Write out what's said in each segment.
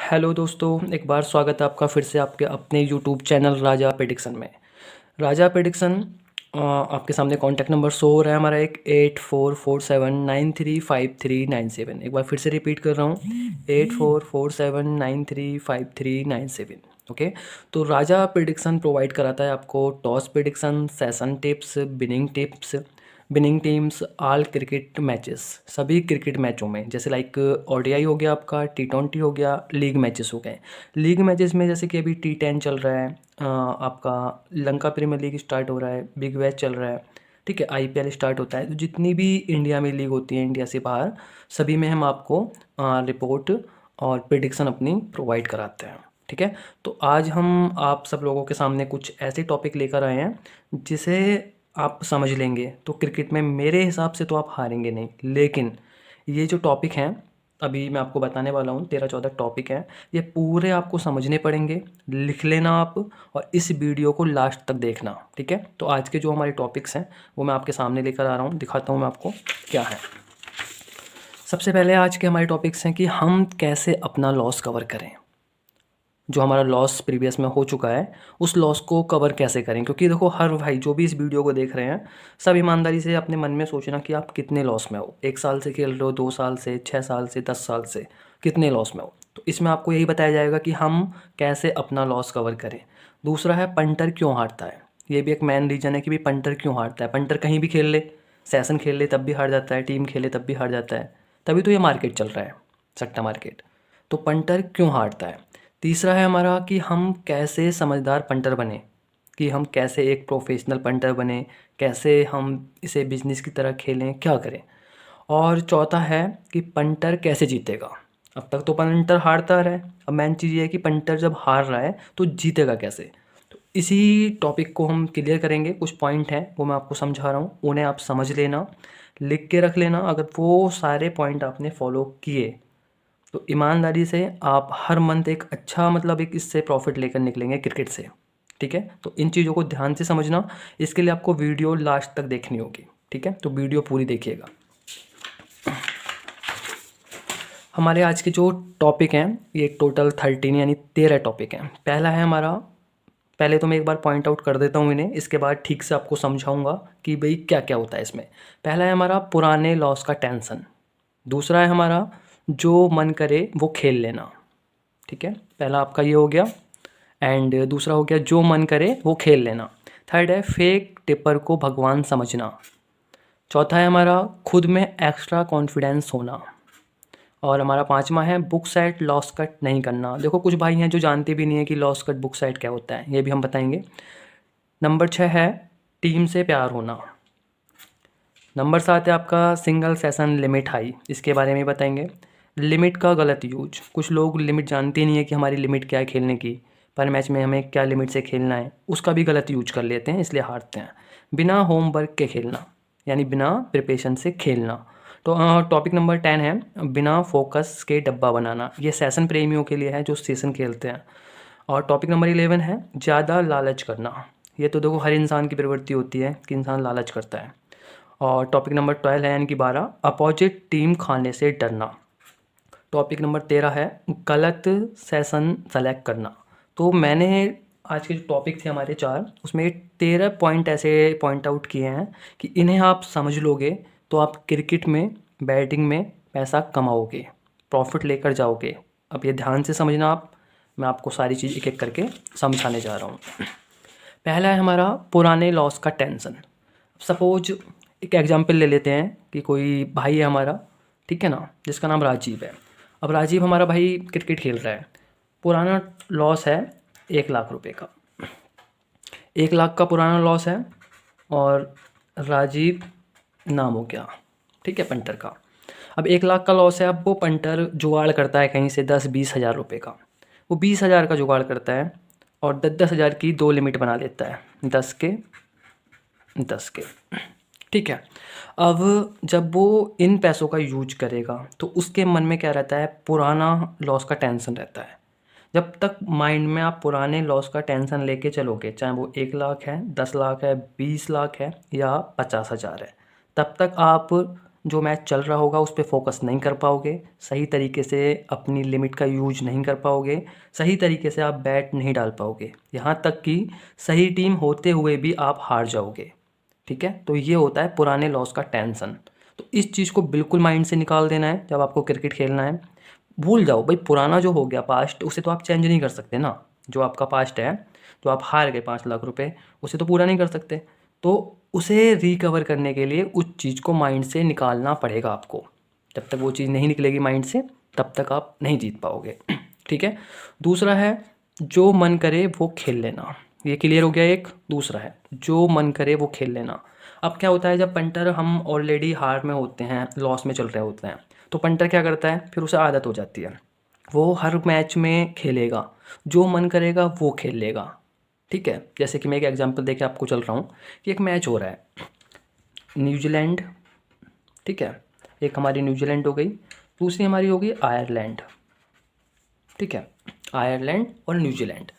Hello दोस्तों, एक बार स्वागत है आपका फिर से आपके अपने यूट्यूब चैनल राजा प्रेडिक्शन में। राजा प्रेडिक्शन आपके सामने कॉन्टैक्ट नंबर शो हो रहा है हमारा, एक 8447935397। एक बार फिर से रिपीट कर रहा हूँ, 8447935397। ओके। तो राजा प्रेडिक्शन प्रोवाइड कराता है आपको toss prediction, session tips, winning teams, all cricket matches, सभी क्रिकेट मैचों में, जैसे लाइक ओडीआई हो गया आपका, टी20 हो गया, लीग मैचेस हो गए। लीग मैचेस में जैसे कि अभी टी10 चल रहा है, आपका लंका प्रीमियर लीग स्टार्ट हो रहा है, बिग बैश चल रहा है, ठीक है, आईपीएल स्टार्ट होता है। तो जितनी भी इंडिया में लीग होती है इंडिया से बाहर, सभी में हम आपको रिपोर्ट और प्रिडिक्शन अपनी प्रोवाइड कराते हैं। ठीक है। तो आज हम आप सब लोगों के सामने कुछ ऐसे टॉपिक लेकर आए हैं जिसे आप समझ लेंगे तो क्रिकेट में मेरे हिसाब से तो आप हारेंगे नहीं, लेकिन ये जो टॉपिक हैं अभी मैं आपको बताने वाला हूँ, 13-14 टॉपिक हैं, ये पूरे आपको समझने पड़ेंगे। लिख लेना आप और इस वीडियो को लास्ट तक देखना। ठीक है। तो आज के जो हमारे टॉपिक्स हैं वो मैं आपके सामने लेकर आ रहा हूँ, दिखाता हूँ मैं आपको क्या है। सबसे पहले आज के हमारे टॉपिक्स हैं कि हम कैसे अपना लॉस कवर करें। जो हमारा लॉस प्रीवियस में हो चुका है उस लॉस को कवर कैसे करें, क्योंकि देखो हर भाई जो भी इस वीडियो को देख रहे हैं सब ईमानदारी से अपने मन में सोचना कि आप कितने लॉस में हो, 1 साल से खेल रहे हो, 2 साल से, 6 साल से, 10 साल से, कितने लॉस में हो। तो इसमें आपको यही बताया जाएगा कि हम कैसे अपना लॉस कवर करें। दूसरा है पंटर क्यों हारता है। ये भी एक मेन रीज़न है कि भी पंटर क्यों हारता है। पंटर कहीं भी खेल ले, सेशन खेल ले तब भी हार जाता है, टीम खेले तब भी हार जाता है। तभी तो ये मार्केट चल रहा है, सट्टा मार्केट। तो पंटर क्यों हारता है। तीसरा है हमारा कि हम कैसे समझदार पंटर बने, कि हम कैसे एक प्रोफेशनल पंटर बने, कैसे हम इसे बिजनेस की तरह खेलें, क्या करें। और चौथा है कि पंटर कैसे जीतेगा। अब तक तो पंटर हारता रहा है, अब मेन चीज़ ये है कि पंटर जब हार रहा है तो जीतेगा कैसे। तो इसी टॉपिक को हम क्लियर करेंगे। कुछ पॉइंट हैं वो मैं आपको समझा रहा हूँ, उन्हें आप समझ लेना, लिख के रख लेना। अगर वो सारे पॉइंट आपने फॉलो किए तो ईमानदारी से आप हर मंथ एक अच्छा मतलब एक इससे प्रॉफिट लेकर निकलेंगे क्रिकेट से। ठीक है। तो इन चीज़ों को ध्यान से समझना, इसके लिए आपको वीडियो लास्ट तक देखनी होगी। ठीक है। तो वीडियो पूरी देखिएगा। हमारे आज के जो टॉपिक हैं ये टोटल 13 यानी 13 टॉपिक हैं। पहला है हमारा, पहले तो मैं एक बार पॉइंट आउट कर देता हूँ इन्हें, इसके बाद ठीक से आपको समझाऊंगा कि भाई क्या क्या होता है इसमें। पहला है हमारा पुराने लॉस का टेंशन। दूसरा है हमारा जो मन करे वो खेल लेना। ठीक है। पहला आपका ये हो गया, एंड दूसरा हो गया जो मन करे वो खेल लेना। थर्ड है फेक टिपर को भगवान समझना। चौथा है हमारा खुद में एक्स्ट्रा कॉन्फिडेंस होना। और हमारा पांचवा है बुक साइट लॉस कट नहीं करना। देखो कुछ भाई हैं जो जानते भी नहीं है कि लॉस कट बुक साइट क्या होता है, ये भी हम बताएंगे। नंबर 6 है टीम से प्यार होना। नंबर 7 है आपका सिंगल सेशन लिमिट हाई, इसके बारे में बताएंगे। लिमिट का गलत यूज, कुछ लोग लिमिट जानते नहीं है कि हमारी लिमिट क्या है खेलने की, पर मैच में हमें क्या लिमिट से खेलना है उसका भी गलत यूज कर लेते हैं, इसलिए हारते हैं। बिना होमवर्क के खेलना, यानी बिना प्रिपरेशन से खेलना। तो टॉपिक नंबर 10 है बिना फोकस के डब्बा बनाना। ये सेशन प्रेमियों के लिए है जो सेशन खेलते हैं। और टॉपिक नंबर 11 है ज़्यादा लालच करना। ये तो देखो हर इंसान की प्रवृत्ति होती है कि इंसान लालच करता है। और टॉपिक नंबर 12 है यानी कि 12 अपोजिट टीम खाने से डरना। टॉपिक नंबर 13 है गलत सेशन सेलेक्ट करना। तो मैंने आज के जो टॉपिक थे हमारे 4, उसमें 13 पॉइंट ऐसे पॉइंट आउट किए हैं कि इन्हें आप समझ लोगे तो आप क्रिकेट में बैटिंग में पैसा कमाओगे, प्रॉफिट लेकर जाओगे। अब ये ध्यान से समझना आप, मैं आपको सारी चीज़ एक एक करके समझाने जा रहा हूँ। पहला है हमारा पुराने लॉस का टेंशन। सपोज एक एग्जांपल ले लेते हैं कि कोई भाई है हमारा, ठीक है ना, जिसका नाम राजीव है। अब राजीव हमारा भाई क्रिकेट खेल रहा है, पुराना लॉस है 1 लाख रुपए का। 1 लाख का पुराना लॉस है और राजीव नाम हो गया, ठीक है, पंटर का। अब 1 लाख का लॉस है। अब वो पंटर जुगाड़ करता है कहीं से 10-20 हज़ार रुपये का, वो 20 हज़ार का जुगाड़ करता है और 10-10 हज़ार की 2 लिमिट बना लेता है, 10 के 10 के। ठीक है। अब जब वो इन पैसों का यूज करेगा तो उसके मन में क्या रहता है, पुराना लॉस का टेंशन रहता है। जब तक माइंड में आप पुराने लॉस का टेंशन लेके चलोगे, चाहे वो 1 लाख है, 10 लाख है, 20 लाख है या 50 हज़ार है, तब तक आप जो मैच चल रहा होगा उस पर फोकस नहीं कर पाओगे, सही तरीके से अपनी लिमिट का यूज नहीं कर पाओगे, सही तरीके से आप बैट नहीं डाल पाओगे, यहाँ तक कि सही टीम होते हुए भी आप हार जाओगे। ठीक है, तो ये होता है पुराने लॉस का टेंशन। तो इस चीज़ को बिल्कुल माइंड से निकाल देना है जब आपको क्रिकेट खेलना है। भूल जाओ भाई, पुराना जो हो गया पास्ट उसे तो आप चेंज नहीं कर सकते ना। जो आपका पास्ट है, जो आप हार गए 5 लाख रुपए, उसे तो पूरा नहीं कर सकते। तो उसे रिकवर करने के लिए उस चीज़ को माइंड से निकालना पड़ेगा आपको। जब तक वो चीज़ नहीं निकलेगी माइंड से, तब तक आप नहीं जीत पाओगे। ठीक है। दूसरा है जो मन करे वो खेल लेना, ये क्लियर हो गया एक। दूसरा है जो मन करे वो खेल लेना। अब क्या होता है, जब पंटर हम ऑलरेडी हार में होते हैं, लॉस में चल रहे होते हैं, तो पंटर क्या करता है, फिर उसे आदत हो जाती है, वो हर मैच में खेलेगा, जो मन करेगा वो खेल लेगा। ठीक है, जैसे कि मैं एक एग्जांपल देके आपको चल रहा हूँ कि एक मैच हो रहा है न्यूजीलैंड, ठीक है, एक हमारी न्यूजीलैंड हो गई, दूसरी हमारी हो गई आयरलैंड। ठीक है, आयरलैंड और न्यूजीलैंड।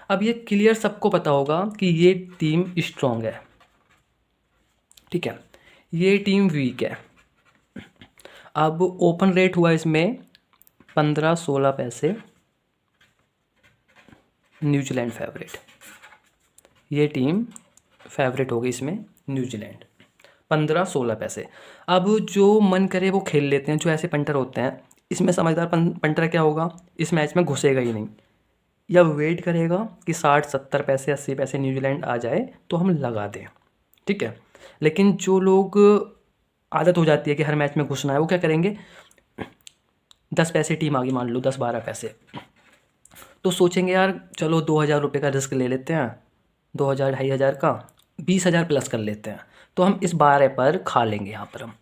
अब ये क्लियर सबको पता होगा कि ये टीम स्ट्रॉन्ग है, ठीक है, ये टीम वीक है। अब ओपन रेट हुआ इसमें 15-16 पैसे, न्यूजीलैंड फेवरेट, ये टीम फेवरेट हो गई इसमें न्यूजीलैंड, 15-16 पैसे। अब जो मन करे वो खेल लेते हैं, जो ऐसे पंटर होते हैं। इसमें समझदार पंटर क्या होगा, इस मैच में घुसेगा ही नहीं, या वेट करेगा कि 60-70 पैसे 80 पैसे न्यूजीलैंड आ जाए तो हम लगा दें। ठीक है, लेकिन जो लोग आदत हो जाती है कि हर मैच में घुसना है, वो क्या करेंगे, 10 पैसे टीम आ गई मान लो, 10-12 पैसे, तो सोचेंगे यार चलो 2,000 रुपये का रिस्क ले लेते हैं, 2,000 2,500 का, 20,000 प्लस कर लेते हैं। तो हम इस 12 पर खा लेंगे, यहाँ पर हम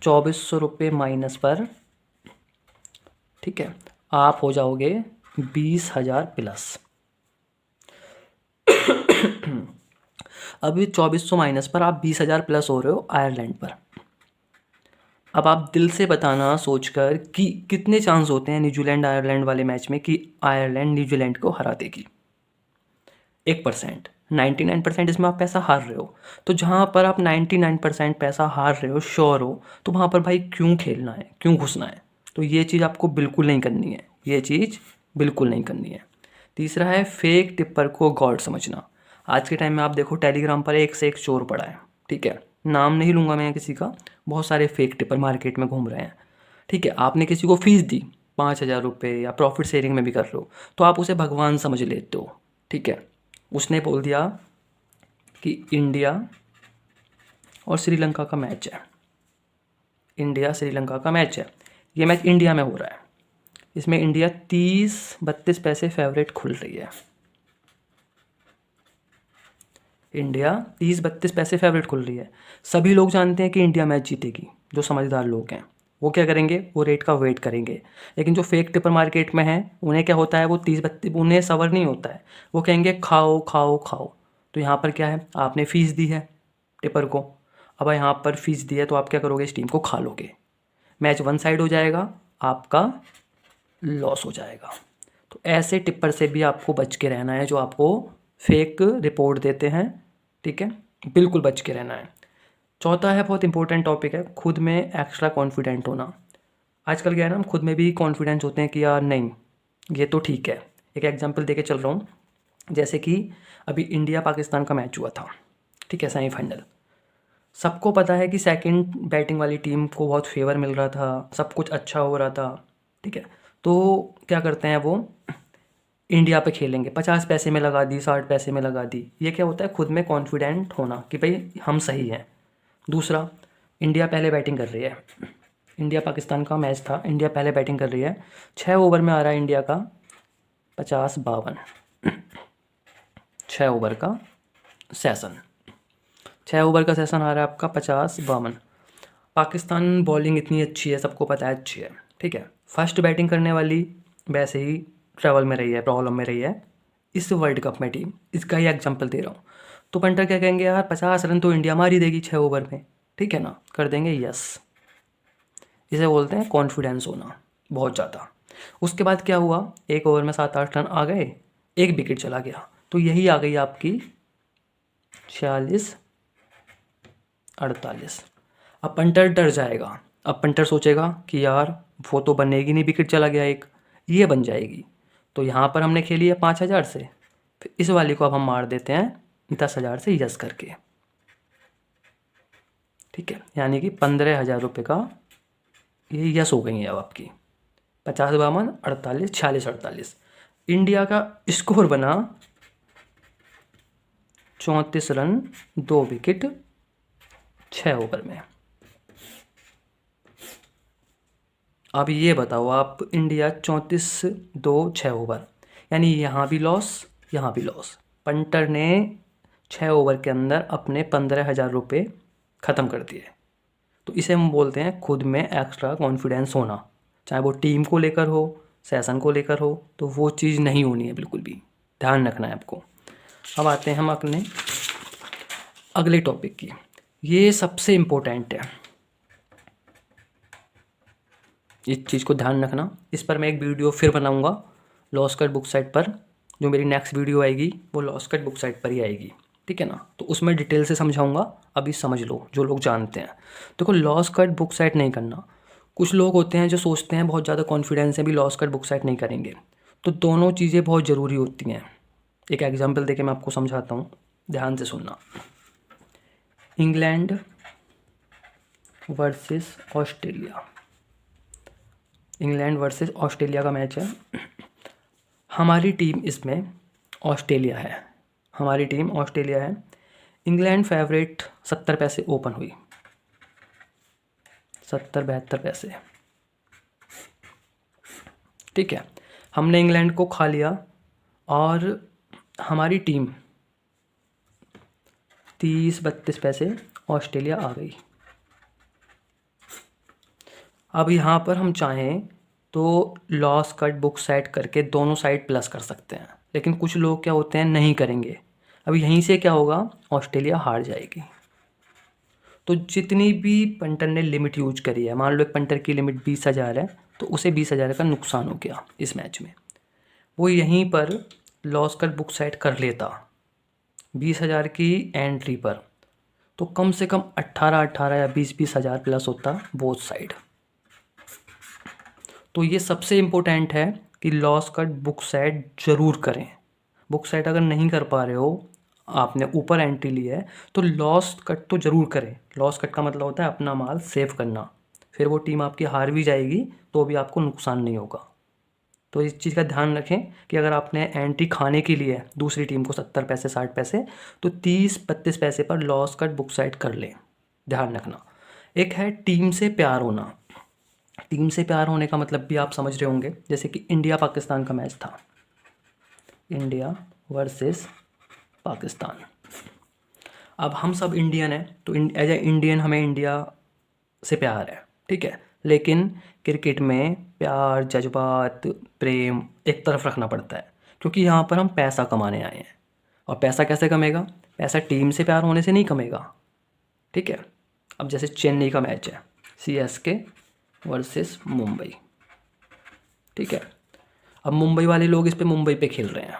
2,400 रुपये माइनस पर, ठीक है, आप हो जाओगे 20,000 प्लस। अभी 2,400 माइनस पर आप 20,000 प्लस हो रहे हो आयरलैंड पर। अब आप दिल से बताना सोचकर कि कितने चांस होते हैं न्यूजीलैंड आयरलैंड वाले मैच में कि आयरलैंड न्यूजीलैंड को हरा देगी। 1%, 99% इसमें आप पैसा हार रहे हो। तो जहाँ पर आप 99% पैसा हार रहे हो, श्योर हो, तो वहाँ पर भाई क्यों खेलना है, क्यों घुसना है। तो ये चीज़ आपको बिल्कुल नहीं करनी है, ये चीज़ बिल्कुल नहीं करनी है। तीसरा है फेक टिप्पर को गॉड समझना। आज के टाइम में आप देखो टेलीग्राम पर एक से एक चोर पड़ा है, ठीक है, नाम नहीं लूँगा मैं किसी का, बहुत सारे फेक टिप्पर मार्केट में घूम रहे हैं। ठीक है, आपने किसी को फीस दी 5,000 रुपये, या प्रॉफिट शेयरिंग में भी कर लो, तो आप उसे भगवान समझ लेते हो। ठीक है, उसने बोल दिया कि इंडिया और श्रीलंका का मैच है, इंडिया श्रीलंका का मैच है, ये मैच इंडिया में हो रहा है, इसमें इंडिया 30-32 पैसे फेवरेट खुल रही है, इंडिया 30-32 पैसे फेवरेट खुल रही है। सभी लोग जानते हैं कि इंडिया मैच जीतेगी, जो समझदार लोग हैं वो क्या करेंगे, वो रेट का वेट करेंगे। लेकिन जो फेक टिपर मार्केट में हैं, उन्हें क्या होता है, वो 30-32 उन्हें सबर नहीं होता है, वो कहेंगे खाओ खाओ खाओ। तो यहाँ पर क्या है, आपने फ़ीस दी है टिपर को, अब यहाँ पर फीस दी है तो आप क्या करोगे, इस टीम को खा लोगे, मैच वन साइड हो जाएगा, आपका लॉस हो जाएगा। तो ऐसे टिप्पर से भी आपको बच के रहना है, जो आपको फेक रिपोर्ट देते हैं। ठीक है, बिल्कुल बच के रहना है। चौथा है, बहुत इंपॉर्टेंट टॉपिक है, खुद में एक्स्ट्रा कॉन्फिडेंट होना। आजकल क्या है ना, हम खुद में भी कॉन्फिडेंस होते हैं कि यार नहीं ये तो ठीक है। एक एग्जांपल देके चल रहा हूँ, जैसे कि अभी इंडिया पाकिस्तान का मैच हुआ था, ठीक है, सेमीफाइनल। सबको पता है कि सेकंड बैटिंग वाली टीम को बहुत फेवर मिल रहा था, सब कुछ अच्छा हो रहा था, ठीक है। तो क्या करते हैं वो, इंडिया पे खेलेंगे, 50 पैसे में लगा दी, 60 पैसे में लगा दी। ये क्या होता है, खुद में कॉन्फिडेंट होना कि भाई हम सही हैं। दूसरा, इंडिया पहले बैटिंग कर रही है, इंडिया पाकिस्तान का मैच था, इंडिया पहले बैटिंग कर रही है, 6 ओवर में आ रहा है इंडिया का 50-52, 6 ओवर का सेशन, 6 ओवर का सेशन आ रहा है आपका 50-52। पाकिस्तान बॉलिंग इतनी अच्छी है, सबको पता है अच्छी है, ठीक है। फर्स्ट बैटिंग करने वाली वैसे ही ट्रैवल में रही है, प्रॉब्लम में रही है इस वर्ल्ड कप में टीम, इसका ही एग्जांपल दे रहा हूँ। तो पंटर क्या कहेंगे, यार 50 रन तो इंडिया मार ही देगी 6 ओवर में, ठीक है ना, कर देंगे यस। इसे बोलते हैं कॉन्फिडेंस होना बहुत ज़्यादा। उसके बाद क्या हुआ, 1 ओवर में 7-8 रन आ गए, एक विकेट चला गया, तो यही आ गई आपकी 46-48। अब पंटर डर जाएगा, अब पंटर सोचेगा कि यार वो तो बनेगी नहीं, विकेट चला गया एक, ये बन जाएगी। तो यहाँ पर हमने खेली है 5,000 से, फिर इस वाली को अब हम मार देते हैं 10,000 से यस करके। ठीक है, यानी कि 15,000 रुपये का ये यस हो गई है अब आपकी। 50, 52, 48, 46, 48। इंडिया का स्कोर बना 34 रन 2 विकेट 6 ओवर में। अब ये बताओ आप, इंडिया 34-2 6 ओवर, यानी यहाँ भी लॉस यहाँ भी लॉस। पंटर ने 6 ओवर के अंदर अपने 15,000 रुपये ख़त्म कर दिए। तो इसे हम बोलते हैं खुद में एक्स्ट्रा कॉन्फिडेंस होना, चाहे वो टीम को लेकर हो, सेशन को लेकर हो, तो वो चीज़ नहीं होनी है बिल्कुल भी, ध्यान रखना है आपको। अब आते हैं हम अपने अगले टॉपिक की, ये सबसे इम्पोर्टेंट है, इस चीज़ को ध्यान रखना। इस पर मैं एक वीडियो फिर बनाऊंगा लॉस कट बुक साइट पर, जो मेरी नेक्स्ट वीडियो आएगी वो लॉस कट बुक साइट पर ही आएगी, ठीक है ना। तो उसमें डिटेल से समझाऊंगा, अभी समझ लो जो लोग जानते हैं। देखो, लॉस कट बुक साइट नहीं करना, कुछ लोग होते हैं जो सोचते हैं बहुत ज़्यादा कॉन्फिडेंस है भी लॉस कट बुक साइट नहीं करेंगे, तो दोनों चीज़ें बहुत ज़रूरी होती हैं। एक एग्जाम्पल देके मैं आपको समझाता हूँ, ध्यान से सुनना। England versus Australia, England versus Australia का मैच है। हमारी टीम इसमें ऑस्ट्रेलिया है, हमारी टीम ऑस्ट्रेलिया है। इंग्लैंड फेवरेट 70 पैसे ओपन हुई, 70-72 पैसे, ठीक है। हमने इंग्लैंड को खा लिया और हमारी टीम 30-32 पैसे ऑस्ट्रेलिया आ गई। अब यहाँ पर हम चाहें तो लॉस कट बुक साइड करके दोनों साइड प्लस कर सकते हैं, लेकिन कुछ लोग क्या होते हैं नहीं करेंगे। अब यहीं से क्या होगा, ऑस्ट्रेलिया हार जाएगी। तो जितनी भी पंटर ने लिमिट यूज करी है, मान लो एक पंटर की लिमिट 20,000 है, तो उसे 20,000 का नुकसान हो गया इस मैच में, वो यहीं पर लॉस कट बुक साइड कर लेता 20,000 की एंट्री पर, तो कम से कम 18-18 या 20-20 हज़ार प्लस होता बोथ साइड। तो ये सबसे इम्पोर्टेंट है कि लॉस कट बुक साइड ज़रूर करें। बुक साइड अगर नहीं कर पा रहे हो, आपने ऊपर एंट्री ली है, तो लॉस कट तो ज़रूर करें। लॉस कट का मतलब होता है अपना माल सेव करना, फिर वो टीम आपकी हार भी जाएगी तो भी आपको नुकसान नहीं होगा। तो इस चीज़ का ध्यान रखें कि अगर आपने एंट्री खाने के लिए दूसरी टीम को 70 पैसे 60 पैसे, तो 30-32 पैसे पर लॉस कट बुक साइड कर लें, ध्यान रखना। एक है टीम से प्यार होना। टीम से प्यार होने का मतलब भी आप समझ रहे होंगे, जैसे कि इंडिया पाकिस्तान का मैच था, इंडिया वर्सेस पाकिस्तान। अब हम सब इंडियन हैं, तो एज ए इंडियन हमें इंडिया से प्यार है, ठीक है। लेकिन क्रिकेट में प्यार, जज्बात, प्रेम एक तरफ रखना पड़ता है, क्योंकि यहाँ पर हम पैसा कमाने आए हैं। और पैसा कैसे कमेगा, पैसा टीम से प्यार होने से नहीं कमेगा, ठीक है। अब जैसे चेन्नई का मैच है, CSK वर्सेस मुंबई, ठीक है। अब मुंबई वाले लोग इस पे मुंबई पे खेल रहे हैं,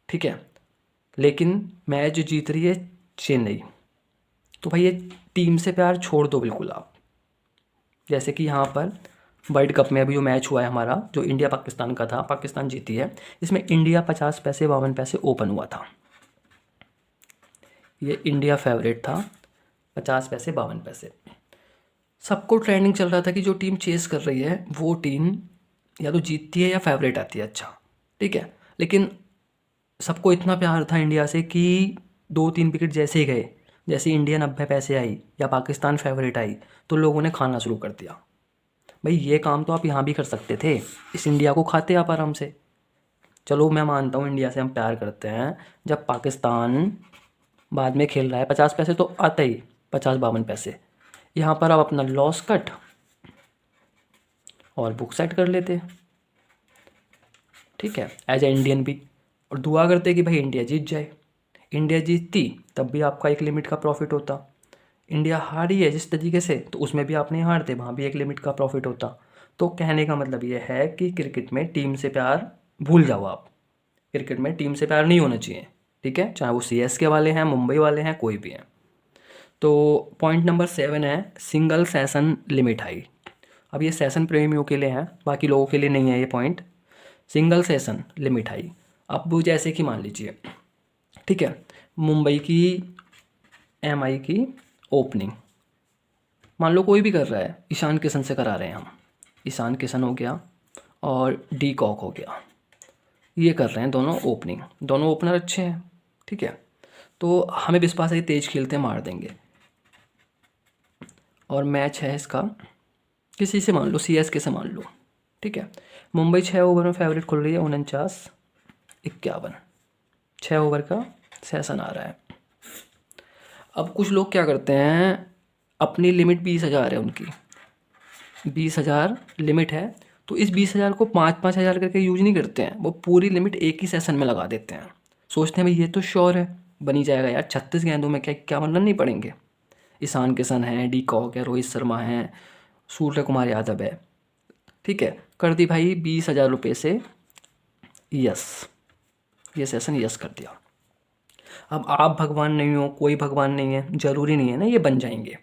ठीक है, लेकिन मैच जीत रही है चेन्नई, तो भाई ये टीम से प्यार छोड़ दो बिल्कुल आप। जैसे कि यहाँ पर वर्ल्ड कप में अभी जो मैच हुआ है हमारा, जो इंडिया पाकिस्तान का था, पाकिस्तान जीती है, इसमें इंडिया 50 पैसे 52 पैसे ओपन हुआ था। ये इंडिया फेवरेट था, 50 पैसे 52 पैसे। सबको ट्रेंडिंग चल रहा था कि जो टीम चेस कर रही है वो टीम या तो जीतती है या फेवरेट आती है, अच्छा, ठीक है। लेकिन सबको इतना प्यार था इंडिया से कि 2-3 विकेट जैसे ही गए, जैसे इंडिया 90 पैसे आई या पाकिस्तान फेवरेट आई, तो लोगों ने खाना शुरू कर दिया। भाई ये काम तो आप यहाँ भी कर सकते थे, इस इंडिया को खाते आप आराम से। चलो मैं मानता हूँ इंडिया से हम प्यार करते हैं, जब पाकिस्तान बाद में खेल रहा है 50 पैसे तो आता ही 50-52 पैसे, यहाँ पर आप अपना लॉस कट और बुक सेट कर लेते, ठीक है, एज ए इंडियन भी, और दुआ करते कि भाई इंडिया जीत जाए। इंडिया जीतती तब भी आपका एक लिमिट का प्रॉफिट होता। इंडिया हारी है जिस तरीके से, तो उसमें भी आप नहीं हारते, वहाँ भी एक लिमिट का प्रॉफिट होता। तो कहने का मतलब ये है कि क्रिकेट में टीम से प्यार भूल जाओ आप, क्रिकेट में टीम से प्यार नहीं होना चाहिए, ठीक है, चाहे वो CSK वाले हैं, मुंबई वाले हैं, कोई भी हैं। तो पॉइंट नंबर 7 है सिंगल सेशन लिमिट हाई। अब ये सेशन प्रेमियों के लिए है, बाकी लोगों के लिए नहीं है ये point. Single session limit high. अब जैसे कि मान लीजिए, ठीक है, मुंबई की एमआई की ओपनिंग मान लो कोई भी कर रहा है, ईशान किशन से करा रहे हैं हम, ईशान किशन हो गया और डी कॉक हो गया, ये कर रहे हैं दोनों ओपनिंग, दोनों ओपनर अच्छे हैं, ठीक है। तो हमें विश्वास है कि तेज खेलते हैं, मार देंगे। और मैच है इसका किसी से, मान लो सीएसके से मान लो, ठीक है। मुंबई 6 ओवर में फेवरेट खुल रही है 49-51, 6 ओवर का सेशन आ रहा है। अब कुछ लोग क्या करते हैं, अपनी लिमिट 20,000 है उनकी, 20,000 लिमिट है, तो इस 20,000 को 5-5 हज़ार करके यूज नहीं करते हैं, वो पूरी लिमिट एक ही सेशन में लगा देते हैं। सोचते हैं भाई ये तो श्योर है बनी जाएगा यार, 36 गेंदों में क्या 51 रन नहीं पड़ेंगे। ईशान किशन है, डी कॉक है, रोहित शर्मा है, सूर्य कुमार यादव है, ठीक है। कर दी भाई 20,000 रुपये से यस, ये सेशन यस कर दिया। अब आप भगवान नहीं हो, कोई भगवान नहीं है, ज़रूरी नहीं है ना ये बन जाएंगे,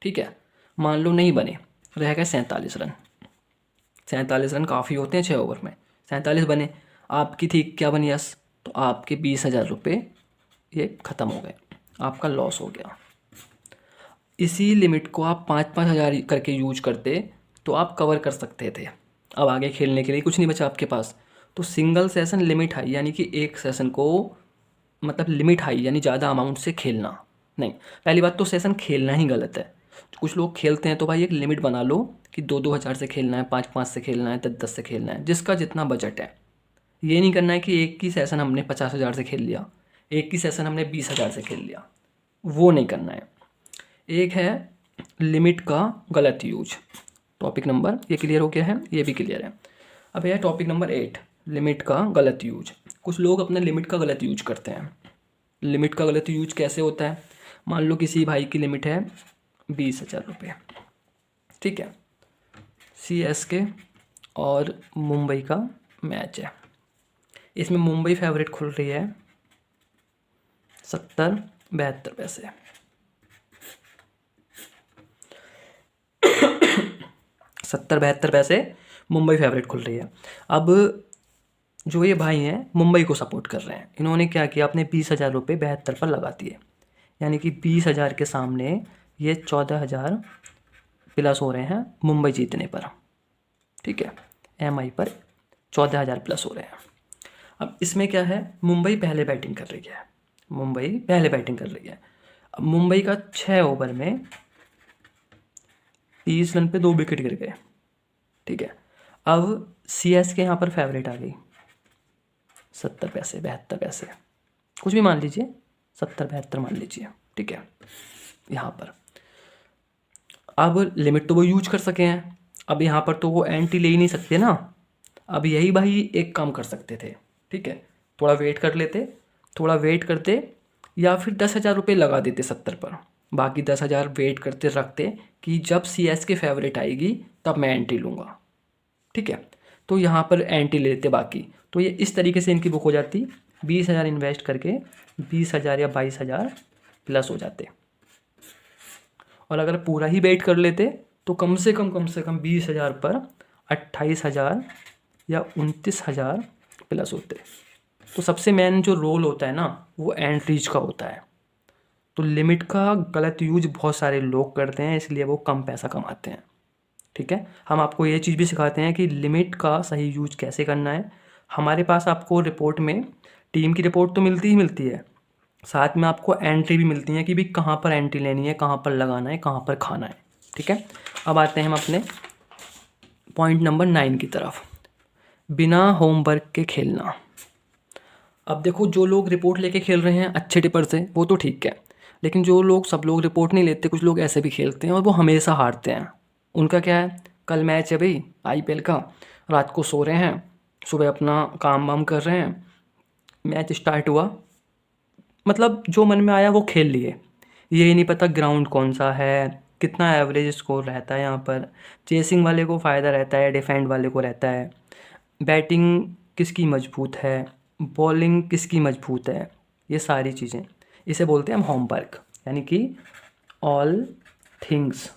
ठीक है। मान लो नहीं बने, रह गए 47 रन। 47 रन काफ़ी होते हैं 6 ओवर में, 47 बने, आपकी थी क्या बनी यस, तो आपके 20,000 रुपये ये ख़त्म हो गए, आपका लॉस हो गया। इसी लिमिट को आप 5-5 हज़ार करके यूज करते तो आप कवर कर सकते थे। अब आगे खेलने के लिए कुछ नहीं बचा आपके पास। तो सिंगल सेशन लिमिट हाई यानी कि एक सेशन को, मतलब लिमिट हाई यानी ज़्यादा अमाउंट से खेलना नहीं। पहली बात तो सेशन खेलना ही गलत है। कुछ लोग खेलते हैं तो भाई एक लिमिट बना लो कि 2-2 हज़ार से खेलना है, 5-5 से खेलना है, 10-10 से खेलना है, जिसका जितना बजट है। ये नहीं करना है कि एक ही सेशन हमने 50,000 से खेल लिया, एक ही सेशन हमने 20,000 से खेल लिया, वो नहीं करना है। एक है लिमिट का गलत यूज, टॉपिक नंबर ये क्लियर हो गया है, ये भी क्लियर है। अब यह टॉपिक नंबर 8 लिमिट का गलत यूज। कुछ लोग अपने लिमिट का गलत यूज करते हैं। लिमिट का गलत यूज कैसे होता है, मान लो किसी भाई की लिमिट है 20,000 रुपये, ठीक है, सीएसके और मुंबई का मैच है, इसमें मुंबई फेवरेट खुल रही है 70-72 पैसे, 70-72 पैसे मुंबई फेवरेट खुल रही है। अब जो ये भाई हैं मुंबई को सपोर्ट कर रहे हैं, इन्होंने क्या किया, अपने 20,000 रुपये 72 पर लगा दिए, यानी कि 20,000 के सामने ये 14,000 प्लस हो रहे हैं मुंबई जीतने पर, ठीक है। एमआई पर 14,000 प्लस हो रहे हैं। अब इसमें क्या है, मुंबई पहले बैटिंग कर रही है, मुंबई पहले बैटिंग कर रही है। अब मुंबई का 6 ओवर में 30 रन पे 2 विकेट गिर गए, ठीक है। अब सीएसके यहाँ पर फेवरेट आ गई 70 पैसे 72 पैसे, कुछ भी मान लीजिए, 70-72 मान लीजिए, ठीक है। यहाँ पर अब लिमिट तो वो यूज कर सके हैं, अब यहाँ पर तो वो एंटी ले ही नहीं सकते ना। अब यही भाई एक काम कर सकते थे, ठीक है, थोड़ा वेट कर लेते, थोड़ा वेट करते, या फिर 10,000 रुपये लगा देते 70 पर, बाकी 10,000 वेट करते रखते कि जब सीएसके फेवरेट आएगी तब मैं एंट्री लूँगा, ठीक है। तो यहाँ पर एंट्री ले लेते बाकी, तो ये इस तरीके से इनकी बुक हो जाती, 20,000 इन्वेस्ट करके 20,000 या 22,000 प्लस हो जाते। और अगर पूरा ही वेट कर लेते तो कम से कम 20,000 पर 28,000 या 29,000 प्लस होते। तो सबसे मेन जो रोल होता है ना वो एंट्रीज का होता है। तो लिमिट का गलत यूज बहुत सारे लोग करते हैं, इसलिए वो कम पैसा कमाते हैं, ठीक है। हम आपको ये चीज़ भी सिखाते हैं कि लिमिट का सही यूज कैसे करना है। हमारे पास आपको रिपोर्ट में टीम की रिपोर्ट तो मिलती ही मिलती है, साथ में आपको एंट्री भी मिलती है कि भी कहाँ पर एंट्री लेनी है, कहाँ पर लगाना है, कहाँ पर खाना है, ठीक है। अब आते हैं हम अपने पॉइंट नंबर 9 की तरफ, बिना होमवर्क के खेलना। अब देखो जो लोग रिपोर्ट लेके खेल रहे हैं अच्छे टिपर से वो तो ठीक है, लेकिन जो लोग, सब लोग रिपोर्ट नहीं लेते, कुछ लोग ऐसे भी खेलते हैं और वो हमेशा हारते हैं। उनका क्या है, कल मैच है भाई आईपीएल का, रात को सो रहे हैं, सुबह अपना काम वाम कर रहे हैं, मैच स्टार्ट हुआ, मतलब जो मन में आया वो खेल लिए, ये नहीं पता ग्राउंड कौन सा है, कितना एवरेज स्कोर रहता है। यहाँ पर चेसिंग वाले को फ़ायदा रहता है, डिफेंड वाले को रहता है, बैटिंग किसकी मजबूत है, बॉलिंग किसकी मजबूत है, ये सारी चीज़ें, इसे बोलते हैं हम होमवर्क, यानी कि ऑल थिंग्स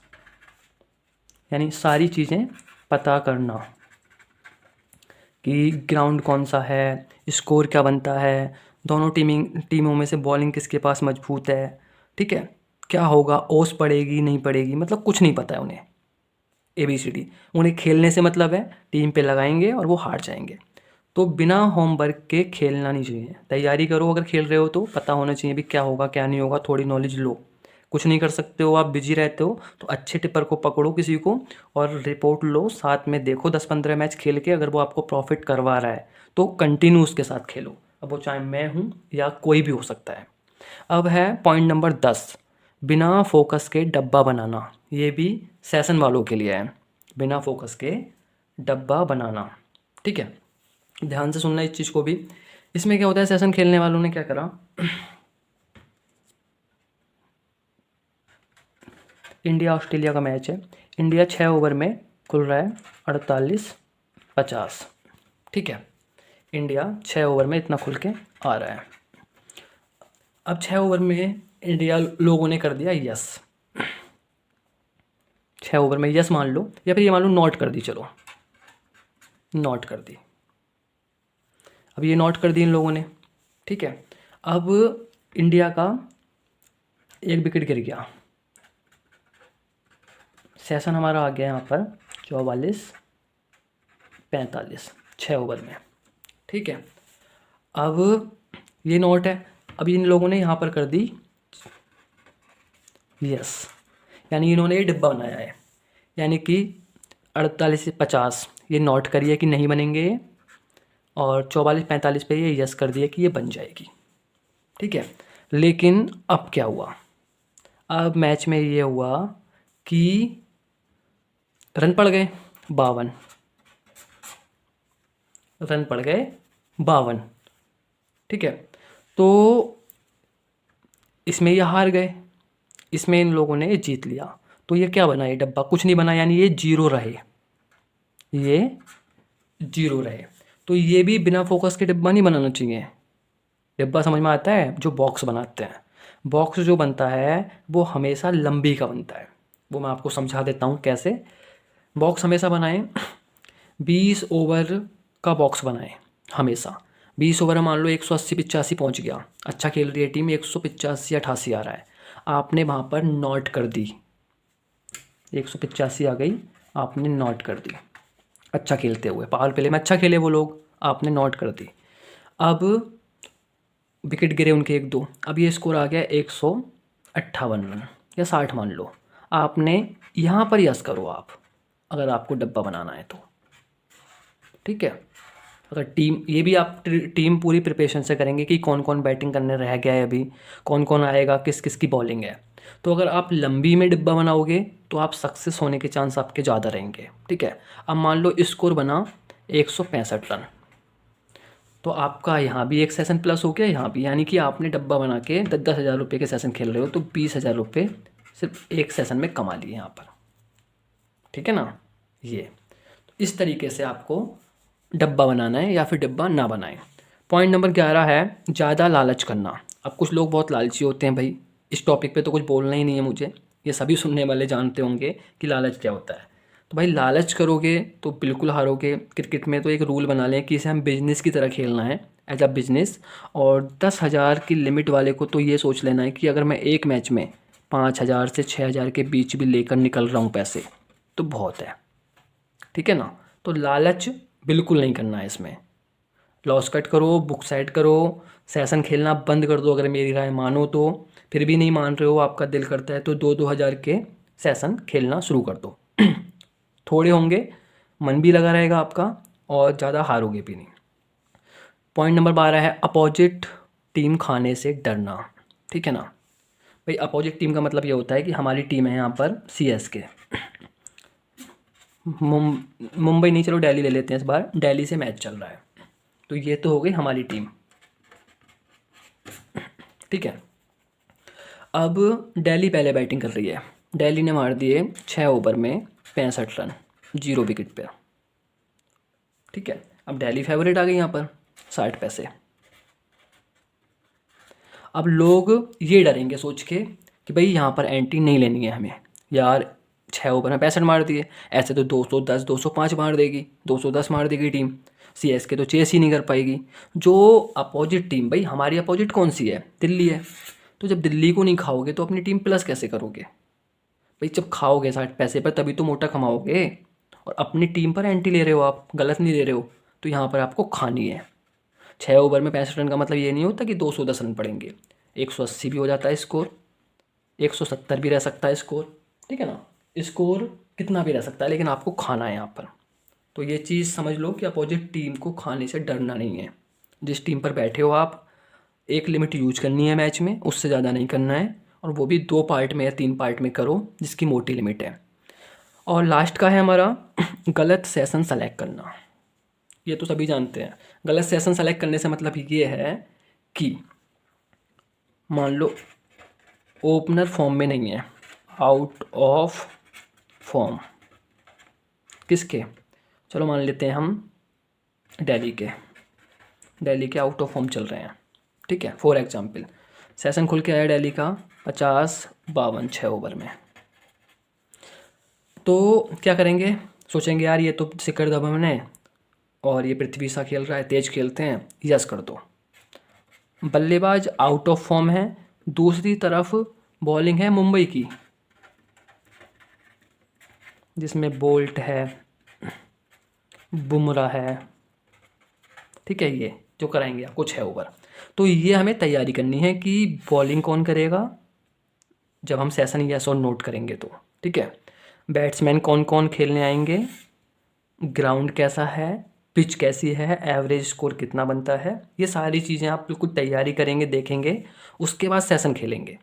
यानी सारी चीज़ें पता करना कि ग्राउंड कौन सा है, स्कोर क्या बनता है, दोनों टीमों में से बॉलिंग किसके पास मजबूत है, ठीक है, क्या होगा, ओस पड़ेगी नहीं पड़ेगी, मतलब कुछ नहीं पता है उन्हें। ABCD उन्हें खेलने से मतलब है, टीम पे लगाएंगे और वो हार जाएंगे। तो बिना होमवर्क के खेलना नहीं चाहिए। तैयारी करो, अगर खेल रहे हो तो पता होना चाहिए भी क्या होगा क्या नहीं होगा, थोड़ी नॉलेज लो। कुछ नहीं कर सकते हो, आप बिजी रहते हो, तो अच्छे टिप्पर को पकड़ो किसी को और रिपोर्ट लो, साथ में देखो 10-15 मैच खेल के, अगर वो आपको प्रॉफिट करवा रहा है तो कंटिन्यू उसके साथ खेलो। अब वो चाहे मैं हूँ या कोई भी हो सकता है। अब है पॉइंट नंबर 10, बिना फोकस के डब्बा बनाना। ये भी सेशन वालों के लिए है, बिना फोकस के डब्बा बनाना, ठीक है। ध्यान से सुनना इस चीज़ को भी। इसमें क्या होता है, सेशन खेलने वालों ने क्या करा, इंडिया ऑस्ट्रेलिया का मैच है, इंडिया 6 ओवर में खुल रहा है 48-50, ठीक है। इंडिया 6 ओवर में इतना खुल के आ रहा है। अब 6 ओवर में इंडिया लोगों ने कर दिया यस, 6 ओवर में यस मान लो, या फिर ये मान लो नॉट कर दी, चलो नॉट कर दी। अब ये नॉट कर दी इन लोगों ने, ठीक है। अब इंडिया का एक विकेट गिर गया, सेशन हमारा आ गया यहाँ पर 44-45 6 ओवर में, ठीक है। अब ये नॉट है, अब इन लोगों ने यहाँ पर कर दी यस, यानी इन्होंने ये डिब्बा बनाया है, यानी कि 48 से 50 ये नॉट करिए कि नहीं बनेंगे ये, और 44-45 पे ये यस कर दिए कि ये बन जाएगी, ठीक है। लेकिन अब क्या हुआ, अब मैच में ये हुआ कि रन पड़ गए 52, रन पड़ गए 52, ठीक है। तो इसमें ये हार गए, इसमें इन लोगों ने जीत लिया, तो ये क्या बना, ये डब्बा कुछ नहीं बना, यानी ये जीरो रहे, ये जीरो रहे। तो ये भी बिना फोकस के डिब्बा नहीं बनाना चाहिए। डिब्बा समझ में आता है, जो बॉक्स बनाते हैं, बॉक्स जो बनता है वो हमेशा लंबी का बनता है। वो मैं आपको समझा देता हूँ कैसे। बॉक्स हमेशा बनाएं 20 ओवर का बॉक्स बनाएं हमेशा। 20 ओवर मान लो 180-85 पहुँच गया, अच्छा खेल रही है टीम, 185-88 आ रहा है, आपने वहाँ पर नॉट कर दी, 185 आ गई, आपने नॉट कर दी, अच्छा खेलते हुए, पावर प्ले में अच्छा खेले वो लोग, आपने नॉट कर दी। अब विकेट गिरे उनके 1-2, अब ये स्कोर आ गया 158 रन या 60 मान लो, आपने यहाँ पर यस करो आप, अगर आपको डब्बा बनाना है तो, ठीक है। अगर टीम, ये भी आप टीम पूरी प्रिपरेशन से करेंगे कि कौन कौन बैटिंग करने रह गया है अभी, कौन कौन आएगा, किस किस की बॉलिंग है। तो अगर आप लंबी में डिब्बा बनाओगे तो आप सक्सेस होने के चांस आपके ज़्यादा रहेंगे, ठीक है। अब मान लो स्कोर बना 165 रन, तो आपका यहाँ भी एक सेशन प्लस हो गया, यहाँ भी, यानी कि आपने डब्बा बना के 10-10 हज़ार रुपये के सेशन खेल रहे हो, तो 20 हज़ार रुपये सिर्फ एक सेशन में कमा लिए यहाँ पर, ठीक है ना। ये तो इस तरीके से आपको डब्बा बनाना है या फिर डब्बा ना बनाएं। पॉइंट नंबर 11 है ज़्यादा लालच करना। अब कुछ लोग बहुत लालची होते हैं भाई, इस टॉपिक पे तो कुछ बोलना ही नहीं है मुझे, ये सभी सुनने वाले जानते होंगे कि लालच क्या होता है। तो भाई लालच करोगे तो बिल्कुल हारोगे। क्रिकेट में तो एक रूल बना लें कि इसे हम बिजनेस की तरह खेलना है, एज अ बिजनेस। और 10,000 की लिमिट वाले को तो ये सोच लेना है कि अगर मैं एक मैच में 5,000 से 6,000 के बीच भी लेकर निकल रहा हूँ पैसे, तो बहुत है, ठीक है ना। तो लालच बिल्कुल नहीं करना है इसमें। लॉस कट करो, बुक साइड करो, सेशन खेलना बंद कर दो, अगर मेरी राय मानो तो। फिर भी नहीं मान रहे हो, आपका दिल करता है, तो 2-2 हज़ार के सेशन खेलना शुरू कर दो। थोड़े होंगे, मन भी लगा रहेगा आपका, और ज़्यादा हारोगे भी नहीं। पॉइंट नंबर 12 है अपोजिट टीम खाने से डरना, ठीक है ना। भाई अपोजिट टीम का मतलब ये होता है कि हमारी टीम है यहाँ पर CSK, मुंबई नहीं, चलो दिल्ली ले लेते हैं इस बार, दिल्ली से मैच चल रहा है, तो ये तो हो गई हमारी टीम, ठीक है। अब दिल्ली पहले बैटिंग कर रही है, दिल्ली ने मार दिए 6 ओवर में 65 रन 0 विकेट पे, ठीक है। अब दिल्ली फेवरेट आ गई यहाँ पर 60 पैसे। अब लोग ये डरेंगे सोच के कि भाई यहाँ पर एंट्री नहीं लेनी है हमें, यार 6 ओवर में 65 मार दिए, ऐसे तो 210 205 मार देगी, 210 मार देगी टीम, CSK तो चेस ही नहीं कर पाएगी। जो अपोजिट टीम, भाई हमारी अपोजिट कौन सी है, दिल्ली है, तो जब दिल्ली को नहीं खाओगे तो अपनी टीम प्लस कैसे करोगे भाई, जब खाओगे 60 पैसे पर तभी तो मोटा कमाओगे। और अपनी टीम पर एंट्री ले रहे हो आप, गलत नहीं ले रहे हो, तो यहाँ पर आपको खानी है। 6 ओवर में 65 रन का मतलब ये नहीं होता कि 210 रन पड़ेंगे, 180 भी हो जाता है स्कोर, 170 भी रह सकता है स्कोर, ठीक है ना, स्कोर कितना भी रह सकता है, लेकिन आपको खाना है यहाँ पर। तो ये चीज़ समझ लो कि अपोजिट टीम को खाने से डरना नहीं है। जिस टीम पर बैठे हो आप, एक लिमिट यूज करनी है मैच में, उससे ज़्यादा नहीं करना है, और वो भी 2 पार्ट में या 3 पार्ट में करो जिसकी मोटी लिमिट है। और लास्ट का है हमारा गलत सेशन सेलेक्ट करना। ये तो सभी जानते हैं, गलत सेशन सेलेक्ट करने से मतलब ये है कि मान लो ओपनर फॉर्म में नहीं है, आउट ऑफ फॉर्म, किसके, चलो मान लेते हैं हम दिल्ली के आउट ऑफ फॉर्म चल रहे हैं, ठीक है, फॉर एग्जांपल सेशन खुल के आया दिल्ली का 50-52 6 ओवर में, तो क्या करेंगे, सोचेंगे यार ये तो शिखर धवन है और ये पृथ्वी शा खेल रहा है, तेज खेलते हैं, यस कर दो। बल्लेबाज आउट ऑफ फॉर्म है, दूसरी तरफ बॉलिंग है मुंबई की, जिसमें बोल्ट है, बुमराह है, ठीक है, ये जो कराएंगे आपको 6 ओवर। तो ये हमें तैयारी करनी है कि बॉलिंग कौन करेगा जब हम सेशन यस और नोट करेंगे तो, ठीक है, बैट्समैन कौन कौन खेलने आएंगे, ग्राउंड कैसा है, पिच कैसी है, एवरेज स्कोर कितना बनता है, ये सारी चीज़ें आप बिल्कुल तैयारी करेंगे, देखेंगे, उसके बाद सेशन खेलेंगे।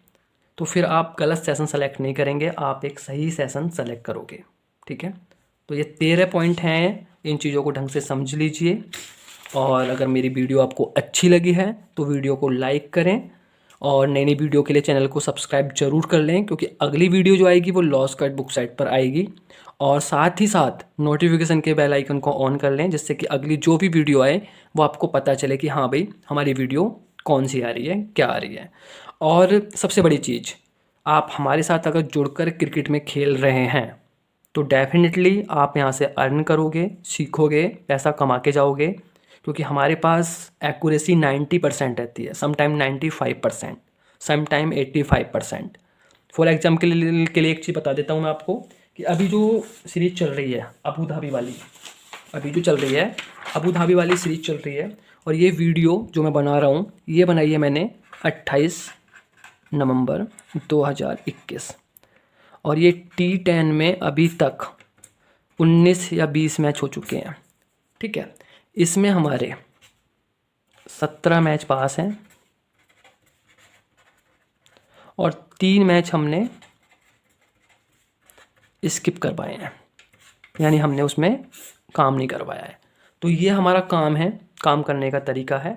तो फिर आप गलत सेशन सेलेक्ट नहीं करेंगे, आप एक सही सेशन सेलेक्ट करोगे, ठीक है। तो ये 13 पॉइंट हैं, इन चीज़ों को ढंग से समझ लीजिए। और अगर मेरी वीडियो आपको अच्छी लगी है तो वीडियो को लाइक करें, और नई नई वीडियो के लिए चैनल को सब्सक्राइब जरूर कर लें, क्योंकि अगली वीडियो जो आएगी वो लॉस कट बुक साइट पर आएगी। और साथ ही साथ नोटिफिकेशन के बेल आइकन को ऑन कर लें, जिससे कि अगली जो भी वीडियो आए वो आपको पता चले कि हाँ भाई हमारी वीडियो कौन सी आ रही है, क्या आ रही है। और सबसे बड़ी चीज़, आप हमारे साथ अगर जुड़कर क्रिकेट में खेल रहे हैं तो डेफिनेटली आप यहाँ से अर्न करोगे, सीखोगे, पैसा कमा के जाओगे, क्योंकि हमारे पास एक्यूरेसी 90% रहती है, समटाइम 95%, समटाइम 85%। फॉर एग्जाम्पल के लिए एक चीज़ बता देता हूँ मैं आपको कि अभी जो सीरीज चल रही है अबू धाबी वाली, सीरीज चल रही है, और ये वीडियो जो मैं बना रहा हूँ ये बनाई है मैंने 28 नवंबर 2021, और ये T10 में अभी तक 19 या 20 मैच हो चुके हैं, ठीक है। इसमें हमारे 17 मैच पास हैं और 3 मैच हमने स्किप करवाए हैं, यानी हमने उसमें काम नहीं करवाया है। तो ये हमारा काम है, काम करने का तरीका है।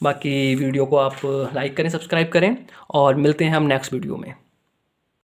बाकी वीडियो को आप लाइक करें, सब्सक्राइब करें, और मिलते हैं हम नेक्स्ट वीडियो में।